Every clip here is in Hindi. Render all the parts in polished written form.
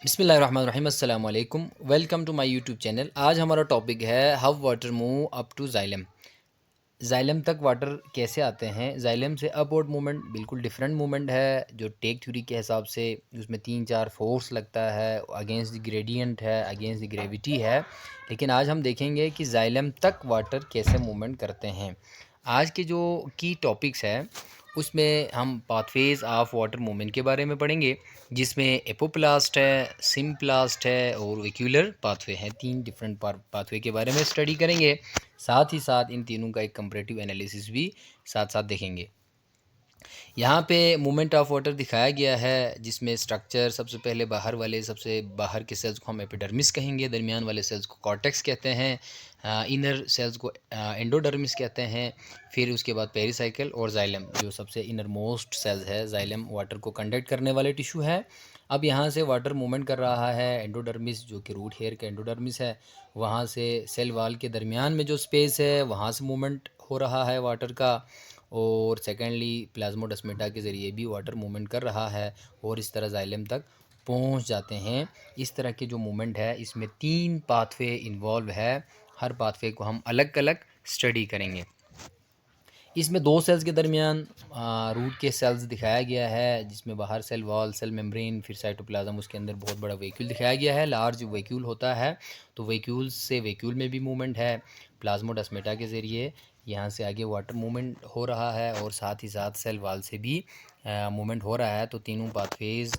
बिस्मिल्लाहिर्रहमानिर्रहीम अस्सलाम वालेकुम। Welcome to my YouTube channel. आज हमारा टॉपिक है how water move up to xylem. Xylem तक वाटर कैसे आते हैं। जाइलम से अपवर्ड मूवमेंट बिल्कुल डिफरेंट मूवमेंट है जो टेक थ्योरी के हिसाब से उसमें 3-4 फोर्स लगता है, अगेंस्ट द ग्रेडियंट है, अगेंस्ट द ग्रेविटी है। लेकिन आज हम देखेंगे कि जाइलम तक वाटर कैसे मूवमेंट करते हैं। आज के जो की टॉपिक्स है उसमें हम पाथवेज ऑफ वाटर मूवमेंट के बारे में पढ़ेंगे, जिसमें एपोप्लास्ट है, सिम्प्लास्ट है और वेक्यूलर पाथवे हैं। 3 डिफरेंट पाथवे के बारे में स्टडी करेंगे। साथ ही साथ इन तीनों का एक कंपैरेटिव एनालिसिस भी साथ साथ देखेंगे। यहाँ पे मूवमेंट ऑफ वाटर दिखाया गया है, जिसमें स्ट्रक्चर सबसे पहले सबसे बाहर के सेल्स को हम एपिडर्मिस कहेंगे, दरमियान वाले सेल्स को कॉर्टेक्स कहते हैं, इनर सेल्स को एंडोडर्मिस कहते हैं। फिर उसके बाद पेरिसाइकिल और जाइलम जो सबसे इनर मोस्ट सेल्स है। जाइलम वाटर को कंडक्ट करने वाले टिश्यू है। अब यहाँ से वाटर मूवमेंट कर रहा है एंडोडर्मिस, जो कि रूट हेयर का एंडोडर्मिस है। वहाँ से सेल वाल के दरमियान में जो स्पेस है वहाँ से मूवमेंट हो रहा है वाटर का। और सेकेंडली प्लाज्मोडेस्माटा के ज़रिए भी वाटर मूवमेंट कर रहा है और इस तरह जाइलम तक पहुंच जाते हैं। इस तरह के जो मूवमेंट है इसमें 3 पाथवे इन्वॉल्व है। हर पाथवे को हम अलग अलग स्टडी करेंगे। इसमें 2 सेल्स के दरमियान रूट के सेल्स दिखाया गया है, जिसमें बाहर सेल वॉल, सेल मेम्ब्रेन, फिर साइटोप्लाज्म, उसके अंदर बहुत बड़ा वैक्यूल दिखाया गया है। लार्ज वैक्यूल होता है तो वैक्यूल से वैक्यूल में भी मूवमेंट है। प्लाज्मोडेस्माटा के ज़रिए यहाँ से आगे वाटर मूवमेंट हो रहा है और साथ ही साथ सेल वॉल से भी मूवमेंट हो रहा है। तो तीनों पाथवेज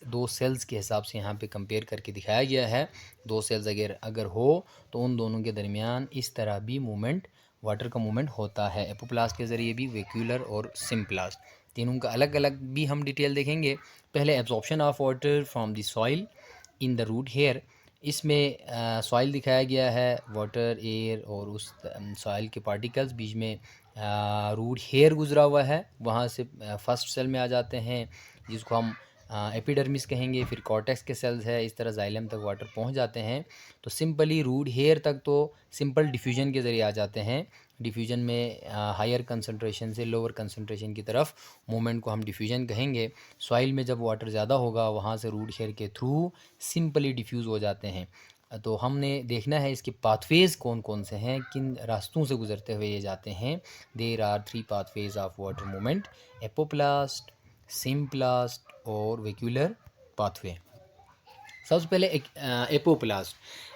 2 सेल्स के हिसाब से यहाँ पे कंपेयर करके दिखाया गया है। 2 सेल्स अगर हो तो उन दोनों के दरमियान इस तरह भी मूवमेंट, वाटर का मूवमेंट होता है। एपोप्लास्ट के ज़रिए भी, वेक्यूलर और सिम्प्लास्ट, तीनों का अलग अलग भी हम डिटेल देखेंगे। पहले absorption of water from the soil in the root hair. इसमें सॉइल दिखाया गया है, वाटर, एयर और उस सॉइल के पार्टिकल्स, बीच में रूट हेयर गुजरा हुआ है। वहाँ से फर्स्ट सेल में आ जाते हैं जिसको हम एपिडर्मिस कहेंगे। फिर कॉर्टेक्स के सेल्स है। इस तरह जाइलम तक वाटर पहुँच जाते हैं। तो सिंपली रूट हेयर तक तो सिंपल डिफ्यूजन के ज़रिए आ जाते हैं। डिफ्यूजन में हायर कंसंट्रेशन से लोअर कंसंट्रेशन की तरफ मूवमेंट को हम डिफ्यूजन कहेंगे। सॉइल में जब वाटर ज़्यादा होगा वहाँ से रूट हेयर के थ्रू सिंपली डिफ्यूज़ हो जाते हैं। तो हमने देखना है इसके पाथवेज़ कौन कौन से हैं, किन रास्तों से गुजरते हुए ये जाते हैं। There are 3 pathways of water movement: apoplast, symplast और वेक्यूलर पाथवे। सबसे पहले एक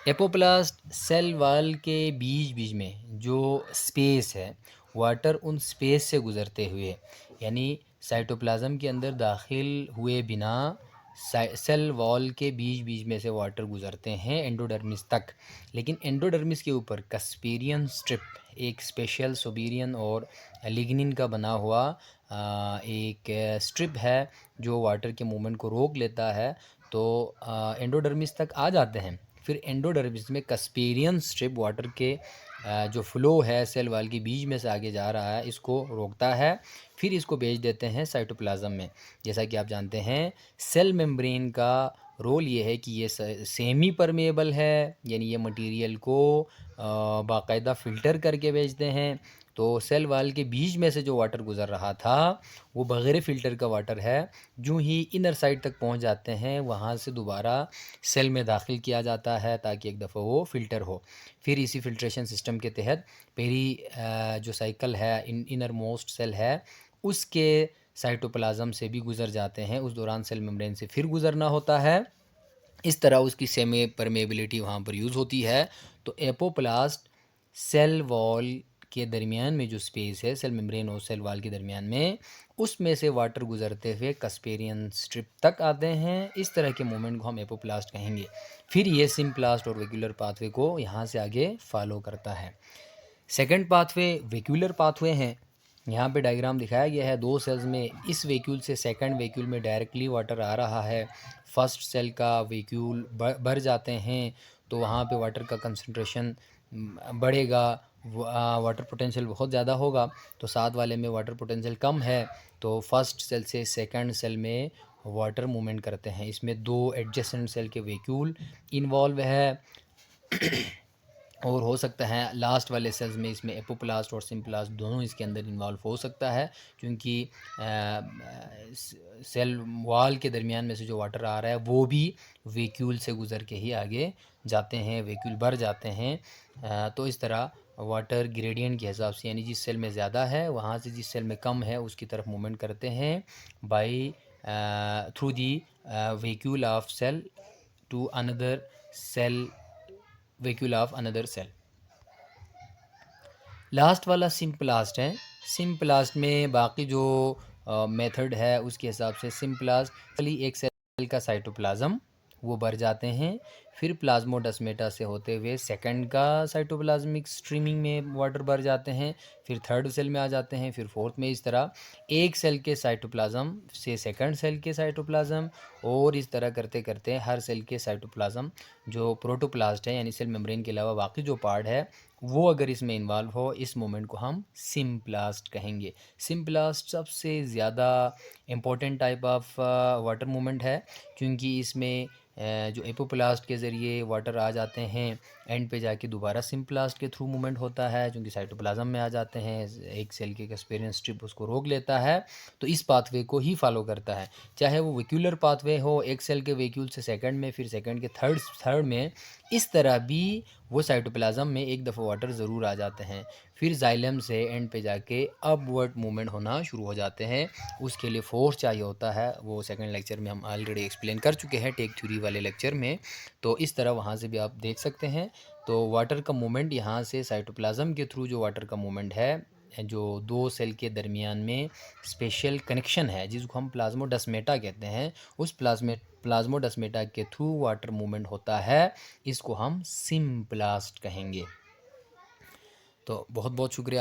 एपोप्लास्ट सेल वाल के बीच बीच में जो स्पेस है, वाटर उन स्पेस से गुज़रते हुए, यानी साइटोप्लाज्म के अंदर दाखिल हुए बिना सेल वॉल के बीच बीच में से वाटर गुज़रते हैं एंडोडर्मिस तक। लेकिन एंडोडर्मिस के ऊपर कस्पेरियन स्ट्रिप, एक स्पेशल सोबेरियन और लिग्निन का बना हुआ एक स्ट्रिप है जो वाटर के मूवमेंट को रोक लेता है। तो एंडोडर्मिस तक आ जाते हैं। फिर एंडोडर्मिस में कस्पेरियन स्ट्रिप वाटर के जो फ्लो है सेल वाल के बीच में से आगे जा रहा है, इसको रोकता है। फिर इसको भेज देते हैं साइटोप्लाज्म में। जैसा कि आप जानते हैं सेल मेम्ब्रेन का रोल ये है कि ये सेमी परमेबल है, यानी ये मटेरियल को बाकायदा फ़िल्टर करके भेजते हैं। तो सेल वाल के बीच में से जो वाटर गुज़र रहा था वो बग़ैर फ़िल्टर का वाटर है। जो ही इनर साइड तक पहुंच जाते हैं वहां से दोबारा सेल में दाखिल किया जाता है ताकि एक दफ़ा वो फ़िल्टर हो। फिर इसी फ़िल्ट्रेशन सिस्टम के तहत पहली जो साइकिल है इनर मोस्ट सेल है उसके साइटोप्लाज्म से भी गुज़र जाते हैं। उस दौरान सेल मेम्ब्रेन से फिर गुज़रना होता है। इस तरह उसकी सेमी परमेबिलिटी वहाँ पर यूज़ होती है। तो एपोप्लास्ट सेल वॉल के दरमियान में जो स्पेस है, सेल मेम्ब्रेन और सेल वॉल के दरमियान में, उसमें से वाटर गुजरते हुए कस्पेरियन स्ट्रिप तक आते हैं। इस तरह के मूवमेंट को हम एपोप्लास्ट कहेंगे। फिर ये सिम्प्लास्ट और वेक्यूलर पाथवे को यहाँ से आगे फॉलो करता है। सेकंड पाथवे वेक्यूलर पाथवे हैं। यहाँ पे डायग्राम दिखाया गया है 2 सेल्स में। इस वेक्यूल से सेकंड वेक्यूल में डायरेक्टली वाटर आ रहा है। फर्स्ट सेल का वेक्यूल भर जाते हैं तो वहाँ पे वाटर का कंसंट्रेशन बढ़ेगा, वाटर पोटेंशियल बहुत ज़्यादा होगा। तो साथ वाले में वाटर पोटेंशियल कम है तो फर्स्ट सेल से सेकंड सेल में वाटर मूवमेंट करते हैं। इसमें 2 एडजेसेंट सेल के वेक्यूल इन्वॉल्व है। और हो सकता है लास्ट वाले सेल्स में इसमें एपोप्लास्ट और सिम्प्लास्ट दोनों इसके अंदर इन्वॉल्व हो सकता है, क्योंकि सेल वॉल के दरमियान में से जो वाटर आ रहा है वो भी वैक्यूल से गुज़र के ही आगे जाते हैं, वैक्यूल भर जाते हैं। तो इस तरह वाटर ग्रेडियंट के हिसाब से, यानी जिस सेल में ज़्यादा है वहाँ से जिस सेल में कम है उसकी तरफ मूवमेंट करते हैं by through the vacuole of cell to another cell, vacuole of another cell. Last वाला सिम्प्लास्ट है। सिम्प्लास्ट में बाकी जो मेथड है उसके हिसाब से सिम्प्लास्ट खाली एक सेल का साइटोप्लाज्म वो भर जाते हैं, फिर प्लाज्मोडस्मेटा से होते हुए सेकंड का साइटोप्लाज्मिक स्ट्रीमिंग में वाटर भर जाते हैं, फिर थर्ड सेल में आ जाते हैं, फिर फोर्थ में। इस तरह एक सेल के साइटोप्लाज्म से सेकंड सेल के साइटोप्लाज्म, और इस तरह करते करते हर सेल के साइटोप्लाज्म जो प्रोटोप्लास्ट है यानी सेल मेम्ब्रेन के अलावा बाकी जो पार्ट है वो अगर इसमें इन्वॉल्व हो, इस मोमेंट को हम सिम्प्लास्ट कहेंगे। सिम्प्लास्ट सबसे ज़्यादा important type of water movement है, क्योंकि इसमें जो एपोप्लास्ट के ज़रिए वाटर आ जाते हैं, एंड पे जाके दोबारा सिम्प्लास्ट के थ्रू मूवमेंट होता है, क्योंकि साइटोप्लाज्म में आ जाते हैं, एक सेल के एक्सपीरियंस स्ट्रिप उसको रोक लेता है। तो इस पाथवे को ही फॉलो करता है, चाहे वो वेक्यूलर पाथवे हो, एक सेल के वेक्यूल से सेकंड में, फिर सेकंड के थर्ड में। इस तरह भी वो साइटोप्लाज्म में एक दफ़ा वाटर ज़रूर आ जाते हैं, फिर जाइलम से एंड पे जाके अपवर्ड मूवमेंट होना शुरू हो जाते हैं। उसके लिए फोर्स चाहिए होता है, वो सेकंड लेक्चर में हम ऑलरेडी एक्सप्लेन कर चुके हैं, टेक थ्योरी वाले लेक्चर में। तो इस तरह वहाँ से भी आप देख सकते हैं। तो वाटर का मूवमेंट यहाँ से साइटोप्लाज्म के थ्रू जो वाटर का मूवमेंट है, जो दो सेल के दरमियान में स्पेशल कनेक्शन है जिसको हम प्लाज्मोडस्मेटा कहते हैं, उस प्लाज्मोडस्मेटा के थ्रू वाटर मूवमेंट होता है, इसको हम सिम्प्लास्ट कहेंगे। तो बहुत बहुत शुक्रिया।